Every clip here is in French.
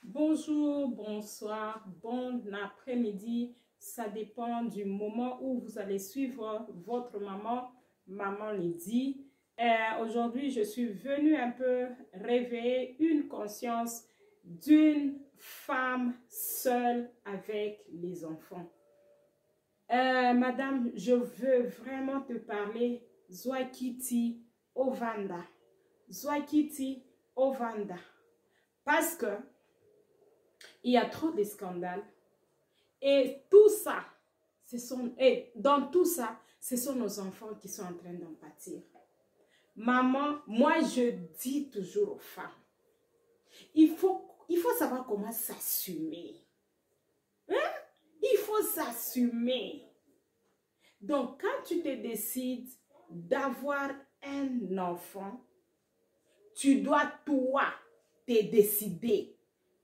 Bonjour, bonsoir, bon après-midi. Ça dépend du moment où vous allez suivre votre maman, Maman Lydie. Aujourd'hui, je suis venue un peu réveiller une conscience d'une femme seule avec les enfants. Madame, je veux vraiment te parler Zwakiti Ovanda. Zwakiti Ovanda. Parce que il y a trop de scandales. Et tout ça, dans tout ça, ce sont nos enfants qui sont en train d'en pâtir. Maman, moi je dis toujours aux femmes, il faut savoir comment s'assumer. Hein? Il faut s'assumer. Donc, quand tu te décides d'avoir un enfant, tu dois, toi, te décider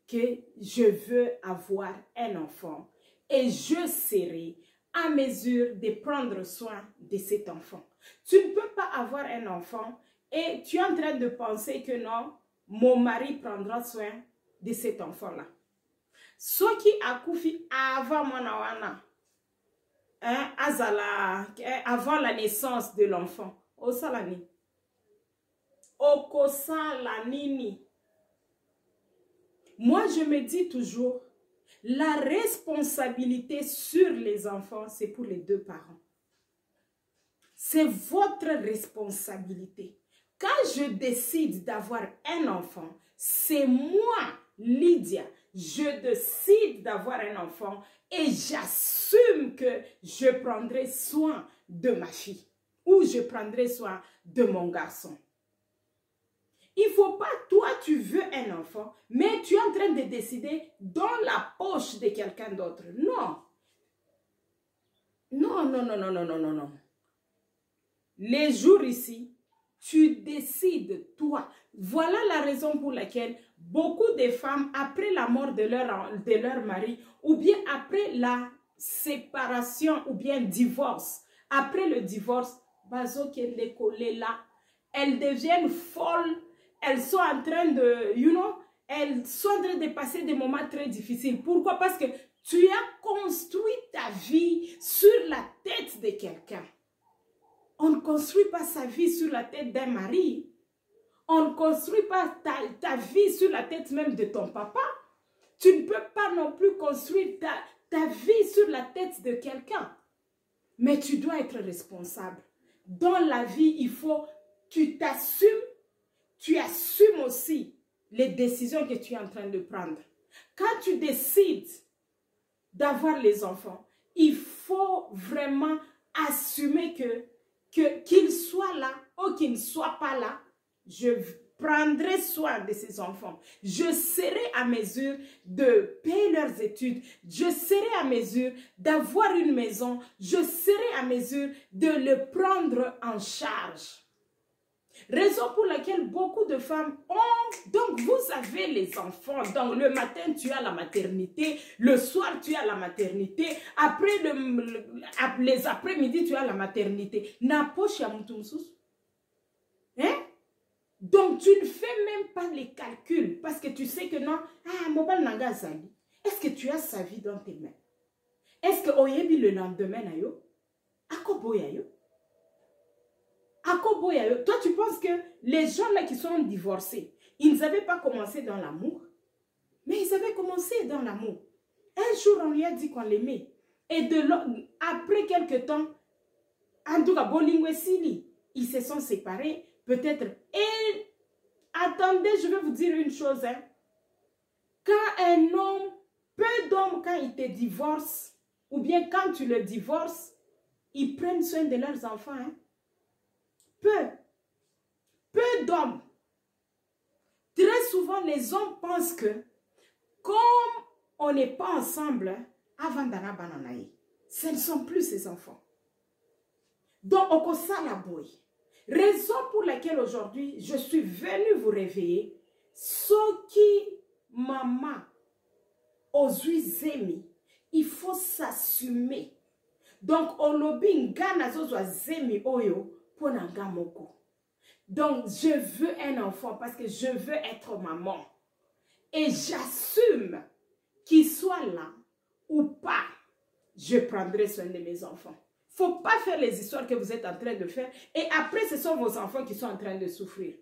que je veux avoir un enfant et je serai à mesure de prendre soin de cet enfant. Tu ne peux pas avoir un enfant et tu es en train de penser que non, mon mari prendra soin de cet enfant-là. Ce qui a koufi avant avant la naissance de l'enfant, au salani, au kosa la nini. Moi, je me dis toujours, la responsabilité sur les enfants, c'est pour les deux parents. C'est votre responsabilité. Quand je décide d'avoir un enfant, c'est moi, Lydia, je décide d'avoir un enfant et j'assume que je prendrai soin de ma fille ou je prendrai soin de mon garçon. Il ne faut pas, toi, tu veux un enfant, mais tu es en train de décider dans la poche de quelqu'un d'autre. Non. Non, non, non, non, non, non, non, non. Les jours ici, tu décides, toi. Voilà la raison pour laquelle beaucoup de femmes, après la mort de leur mari, ou bien après la séparation, ou bien divorce, après le divorce, elles deviennent folles. Elles sont en train de, elles sont en train de passer des moments très difficiles. Pourquoi? Parce que tu as construit ta vie sur la tête de quelqu'un. On ne construit pas sa vie sur la tête d'un mari. On ne construit pas ta vie sur la tête même de ton papa. Tu ne peux pas non plus construire ta vie sur la tête de quelqu'un. Mais tu dois être responsable. Dans la vie, il faut, tu t'assumes. Tu assumes aussi les décisions que tu es en train de prendre. Quand tu décides d'avoir les enfants, il faut vraiment assumer qu'ils soient là ou qu'ils ne soient pas là. Je prendrai soin de ces enfants. Je serai à mesure de payer leurs études. Je serai à mesure d'avoir une maison. Je serai à mesure de le prendre en charge. Raison pour laquelle beaucoup de femmes ont, donc vous avez les enfants, donc le matin tu as la maternité, le soir tu as la maternité, après les après-midi tu as la maternité. Hein? Donc tu ne fais même pas les calculs parce que tu sais que non, est-ce que tu as sa vie dans tes mains? Est-ce que oyebi le lendemain nayo? Akoboyayo? Toi, tu penses que les gens là qui sont divorcés, ils n'avaient pas commencé dans l'amour, mais ils avaient commencé dans l'amour. Un jour, on lui a dit qu'on l'aimait. Et après quelques temps, en tout cas, ils se sont séparés, peut-être. Et attendez, je vais vous dire une chose. Hein. Quand un homme, peu d'hommes, quand ils te divorcent, ou bien quand tu le divorces, ils prennent soin de leurs enfants. Hein. Peu d'hommes. Très souvent, les hommes pensent que comme on n'est pas ensemble, avant d'ana bananaï, ce ne sont plus ses enfants. Donc, on commence à la boy. Raison pour laquelle aujourd'hui, je suis venue vous réveiller. Ce qui, maman, aux zemi, il faut s'assumer. Donc, on lobby ngana zozwa zemi oyo. Donc, je veux un enfant parce que je veux être maman. et j'assume qu'il soit là ou pas, je prendrai soin de mes enfants. Il ne faut pas faire les histoires que vous êtes en train de faire et après ce sont vos enfants qui sont en train de souffrir.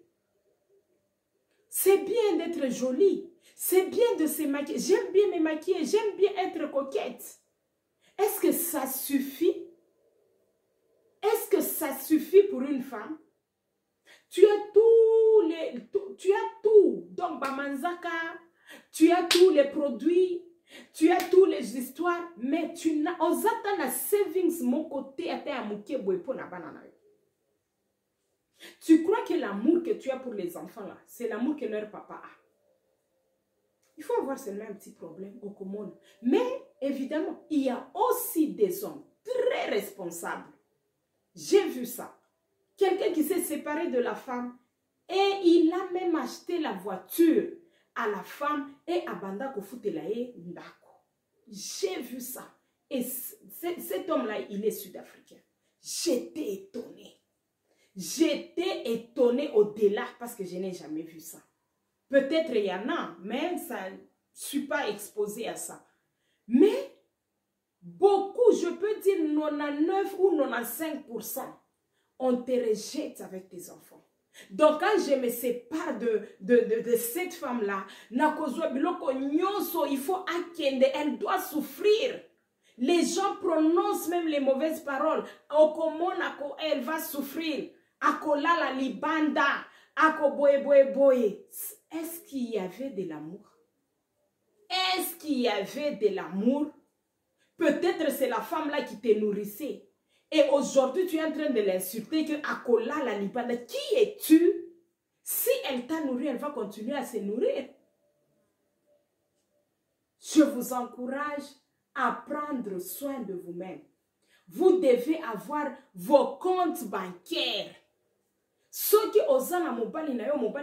C'est bien d'être jolie, c'est bien de se maquiller, j'aime bien me maquiller, j'aime bien être coquette. Est-ce que ça suffit? Est-ce que ça suffit pour une femme? Tu as tout, donc Bamanzaka, tu as tous les produits, tu as tous les histoires, mais tu n'as, on attend la savings mon côté à ta mouké boepo na banana. Tu crois que l'amour que tu as pour les enfants là, c'est l'amour que leur papa a. Il faut avoir seulement un petit problème au commun. Mais évidemment, il y a aussi des hommes très responsables. J'ai vu ça. Quelqu'un qui s'est séparé de la femme et il a même acheté la voiture à la femme et à Banda Kofutelae Ndako. J'ai vu ça. Et cet homme-là, il est sud-africain. J'étais étonnée. J'étais étonnée au-delà parce que je n'ai jamais vu ça. Peut-être il y en a, mais ça, je ne suis pas exposée à ça. Mais beaucoup, je peux dire 99 ou 95%, on te rejette avec tes enfants. Donc quand je me sépare de cette femme-là, il faut akende, elle doit souffrir. Les gens prononcent même les mauvaises paroles. Elle va souffrir. Akola la libanda. Ako boye boye boye. Est-ce qu'il y avait de l'amour? Est-ce qu'il y avait de l'amour? Peut-être c'est la femme-là qui te nourrissait. Et aujourd'hui, tu es en train de l'insulter que Akola la libanda. Qui es-tu? Si elle t'a nourri, elle va continuer à se nourrir. Je vous encourage à prendre soin de vous-même. Vous devez avoir vos comptes bancaires. Ceux qui osent na mobali na yo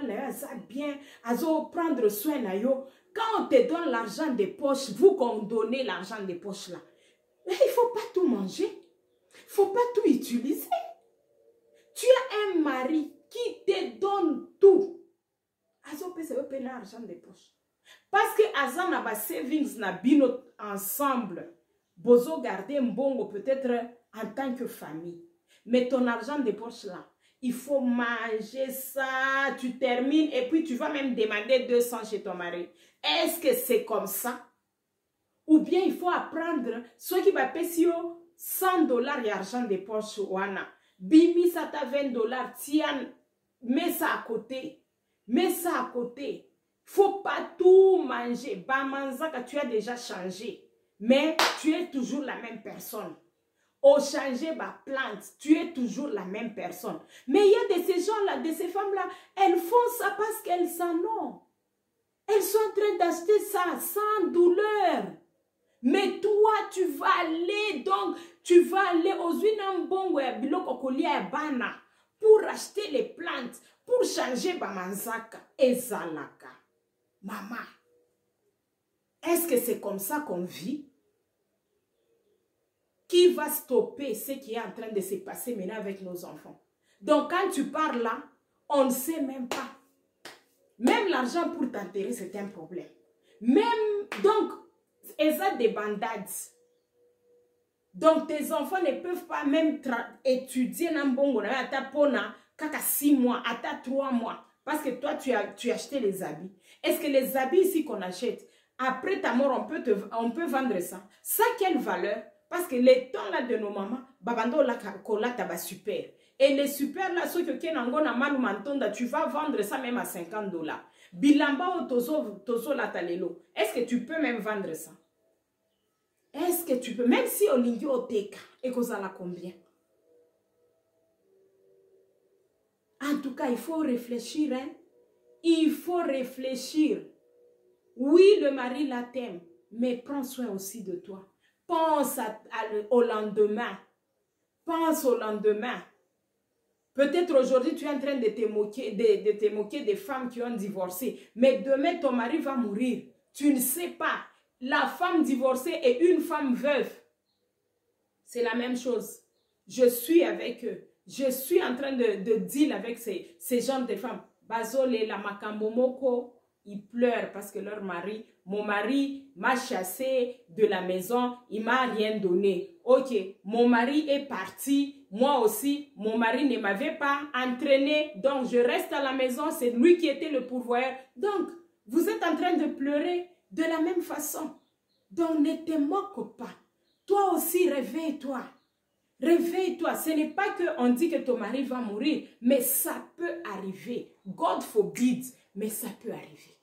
bien, azo prendre soin na yo. Quand on te donne l'argent des poches, vous qu'on donnez l'argent des poches là, mais il ne faut pas tout manger. Il ne faut pas tout utiliser. Tu as un mari qui te donne tout. Azo peut se payer l'argent des poches. Parce que Azan a ba savings na bino ensemble. Bozo garder mbongo peut-être en tant que famille. Mais ton argent de poche là, il faut manger ça, tu termines et puis tu vas même demander 200 chez ton mari. Est-ce que c'est comme ça? Ou bien il faut apprendre ceux qui va payer $100 et argent de poche wana. Bimi ça t'a $20, tiens, mets ça à côté. Mets ça à côté. Faut pas tout manger. Bamanzaka, tu as déjà changé. Mais tu es toujours la même personne. Au changer ma plante, tu es toujours la même personne. Mais il y a de ces gens-là, de ces femmes-là, elles font ça parce qu'elles s'en ont. Elles sont en train d'acheter ça sans douleur. Mais toi, tu vas aller, donc, tu vas aller aux Unambongo et Bilokokolia et Bana pour acheter les plantes, pour changer Bamanzaka et Zalaka. Maman, est-ce que c'est comme ça qu'on vit? Qui va stopper ce qui est en train de se passer maintenant avec nos enfants? Donc, quand tu parles là, on ne sait même pas. Même l'argent pour t'enterrer, c'est un problème. Même, donc, ils ont des bandades. Donc, tes enfants ne peuvent pas même étudier dans Bongo, à ta pona, kaka 6 mois, à ta 3 mois. Parce que toi, tu as acheté les habits. Est-ce que les habits ici qu'on achète, après ta mort, on peut vendre ça? Ça, quelle valeur? Parce que les temps là de nos mamans, babando la kola taba super. Et les super là, ceux qui ont na malu mantonda, tu vas vendre ça même à $50. Bilamba o tozo la talelo. Est-ce que tu peux même vendre ça? Est-ce que tu peux, même si on y a teka, et qu'on a combien? En tout cas, il faut réfléchir, hein? Il faut réfléchir. Oui, le mari la t'aime, mais prends soin aussi de toi. Pense au lendemain. Pense au lendemain. Peut-être aujourd'hui, tu es en train de te moquer des femmes qui ont divorcé. Mais demain, ton mari va mourir. Tu ne sais pas. La femme divorcée et une femme veuve. C'est la même chose. Je suis avec eux. Je suis en train de deal avec ces genres de femmes. Bazole, la makambomoko, ils pleurent parce que mon mari m'a chassé de la maison, il m'a rien donné. Ok, mon mari est parti, moi aussi, mon mari ne m'avait pas entraîné, donc je reste à la maison, c'est lui qui était le pourvoyeur. Donc, vous êtes en train de pleurer de la même façon. Donc, ne te moque pas. Toi aussi, réveille-toi. Réveille-toi. Ce n'est pas qu'on dit que ton mari va mourir, mais ça peut arriver. God forbid, mais ça peut arriver.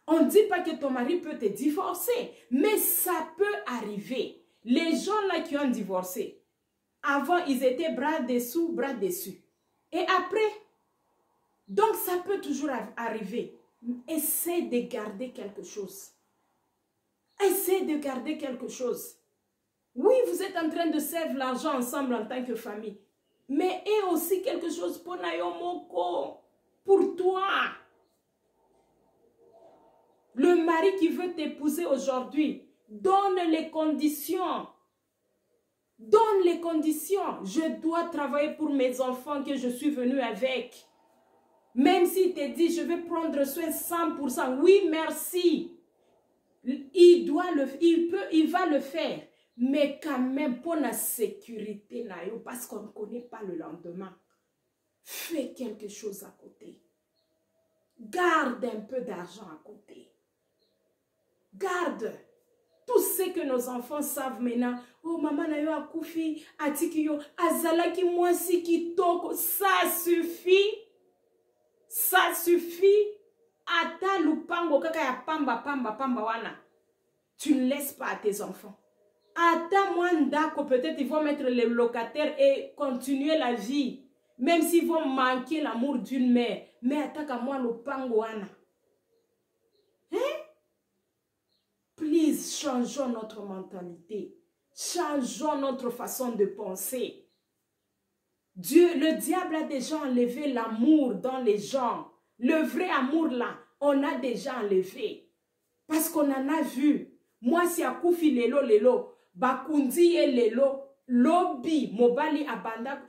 On ne dit pas que ton mari peut te divorcer, mais ça peut arriver. Les gens là qui ont divorcé, avant, ils étaient bras dessous, bras dessus. Et après, donc ça peut toujours arriver. Essaie de garder quelque chose. Essaie de garder quelque chose. Oui, vous êtes en train de servir l'argent ensemble en tant que famille. Mais aie aussi quelque chose pour Nayomoko, pour toi. Le mari qui veut t'épouser aujourd'hui, donne les conditions. Donne les conditions. Je dois travailler pour mes enfants que je suis venue avec. Même s'il te dit, je vais prendre soin 100%. Oui, merci. Il va le faire. Mais quand même, pour la sécurité, parce qu'on ne connaît pas le lendemain, fais quelque chose à côté. Garde un peu d'argent à côté. Garde. Tout ce que nos enfants savent maintenant. Oh, maman na yo akufi, atiki yo, azalaki mwasi kitoko. Ça suffit. Ça suffit. Ata lupango kaka ya pamba wana. Tu ne laisses pas à tes enfants. Attends moi ndako, peut-être ils vont mettre les locataires et continuer la vie. Même s'ils vont manquer l'amour d'une mère. Mais attends à moi le pangoana. Hein? Please, changeons notre mentalité. Changeons notre façon de penser. Le diable a déjà enlevé l'amour dans les gens. Le vrai amour là, on a déjà enlevé. Parce qu'on en a vu. Moi, si à Koufi lelo. Bakundi et Lelo, Lobby, Mobali Abanda,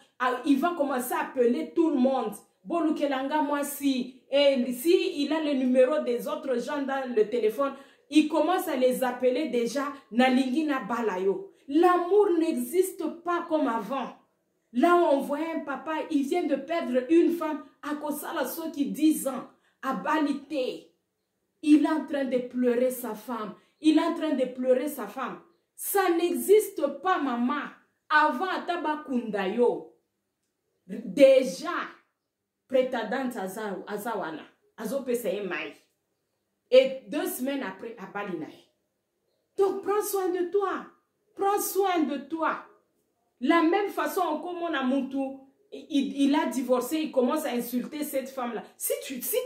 il va commencer à appeler tout le monde. Bolukelanga, moi, si il a le numéro des autres gens dans le téléphone, il commence à les appeler déjà Nalingina Balayo. L'amour n'existe pas comme avant. Là où on voit un papa, il vient de perdre une femme à Kosala Soki 10 ans, à Balité. Il est en train de pleurer sa femme. Il est en train de pleurer sa femme. Ça n'existe pas, maman. Avant Atabakundayo, déjà, prétendante Azawana, Azopese Mai. Et 2 semaines après, à Balinaï. Donc, prends soin de toi. Prends soin de toi. La même façon, comme on a Moutou, il a divorcé, il commence à insulter cette femme-là. Si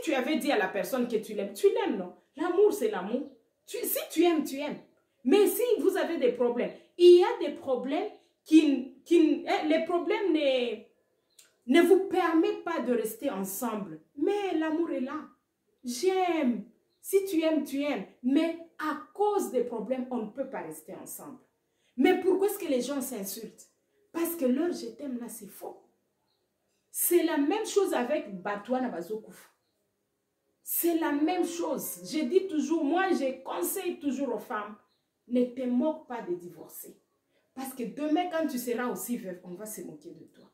tu avais dit à la personne que tu l'aimes, non? L'amour, c'est l'amour. Si tu aimes, tu aimes. Mais si vous avez des problèmes, il y a des problèmes les problèmes ne vous permettent pas de rester ensemble. Mais l'amour est là. J'aime. Si tu aimes, tu aimes. Mais à cause des problèmes, on ne peut pas rester ensemble. Mais pourquoi est-ce que les gens s'insultent? Parce que leur je t'aime là, c'est faux. C'est la même chose avec Batouana Bazokouf. C'est la même chose. Je dis toujours, moi je conseille toujours aux femmes, ne te moque pas de divorcer. Parce que demain, quand tu seras aussi veuve, on va se moquer de toi.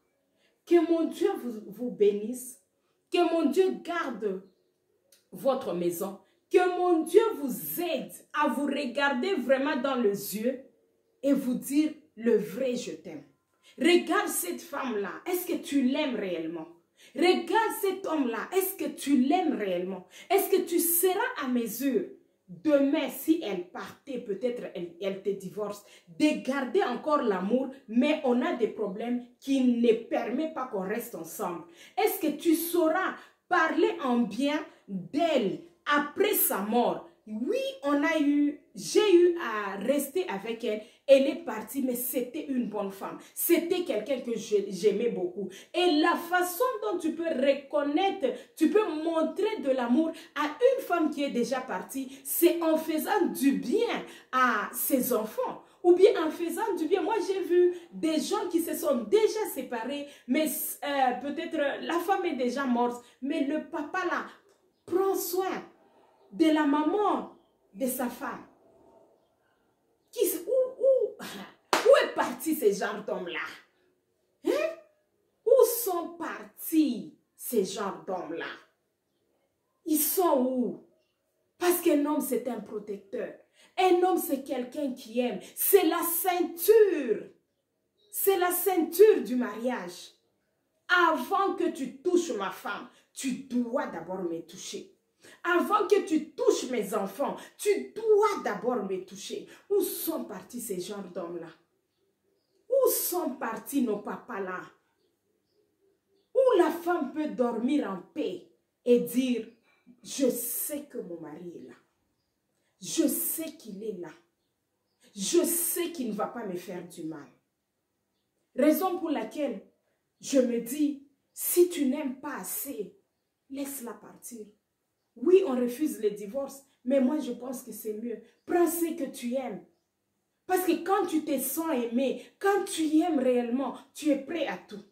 Que mon Dieu vous bénisse. Que mon Dieu garde votre maison. Que mon Dieu vous aide à vous regarder vraiment dans les yeux et vous dire le vrai je t'aime. Regarde cette femme-là. Est-ce que tu l'aimes réellement? Regarde cet homme-là. Est-ce que tu l'aimes réellement? Est-ce que tu seras à mesure? Demain, si elle partait, peut-être elle te divorce, de garder encore l'amour, mais on a des problèmes qui ne permettent pas qu'on reste ensemble. Est-ce que tu sauras parler en bien d'elle après sa mort? Oui, j'ai eu à rester avec elle. Elle est partie, mais c'était une bonne femme. C'était quelqu'un que j'aimais beaucoup. Et la façon dont tu peux reconnaître, tu peux montrer de l'amour à une femme qui est déjà partie, c'est en faisant du bien à ses enfants. Ou bien en faisant du bien. Moi, j'ai vu des gens qui se sont déjà séparés, mais peut-être la femme est déjà morte, mais le papa là, prend soin de la maman de sa femme. Où est parti ce genre d'homme-là? Hein? Où sont partis ces genres d'hommes-là? Ils sont où? Parce qu'un homme, c'est un protecteur. Un homme, c'est quelqu'un qui aime. C'est la ceinture. C'est la ceinture du mariage. Avant que tu touches ma femme, tu dois d'abord me toucher. Avant que tu touches mes enfants, tu dois d'abord me toucher. Où sont partis ces genres d'hommes-là? Où sont partis nos papas-là? Où la femme peut dormir en paix et dire, je sais que mon mari est là. Je sais qu'il est là. Je sais qu'il ne va pas me faire du mal. Raison pour laquelle je me dis, si tu n'aimes pas assez, laisse-la partir. Oui, on refuse le divorce, mais moi je pense que c'est mieux. Prends ce que tu aimes. Parce que quand tu te sens aimé, quand tu aimes réellement, tu es prêt à tout.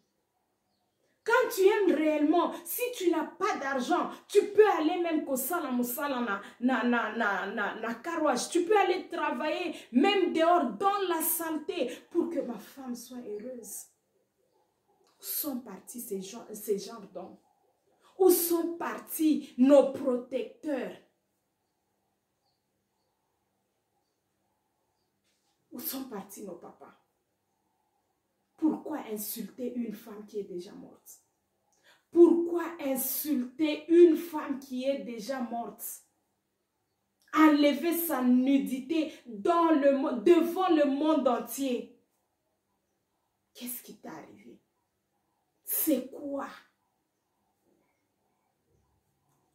Quand tu aimes réellement, si tu n'as pas d'argent, tu peux aller même na carrouage. Tu peux aller travailler même dehors dans la saleté pour que ma femme soit heureuse. Où sont partis ces genres d'hommes? Où sont partis nos protecteurs? Où sont partis nos papas? Pourquoi insulter une femme qui est déjà morte? Pourquoi insulter une femme qui est déjà morte? Enlever sa nudité devant le monde entier. Qu'est-ce qui t'est arrivé? C'est quoi?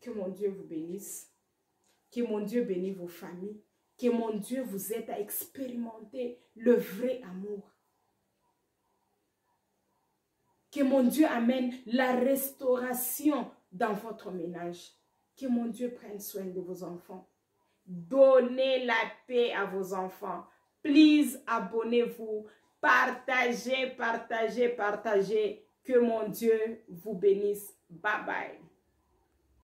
Que mon Dieu vous bénisse. Que mon Dieu bénisse vos familles. Que mon Dieu vous aide à expérimenter le vrai amour. Que mon Dieu amène la restauration dans votre ménage. Que mon Dieu prenne soin de vos enfants. Donnez la paix à vos enfants. Please, abonnez-vous. Partagez, partagez, partagez. Que mon Dieu vous bénisse. Bye bye.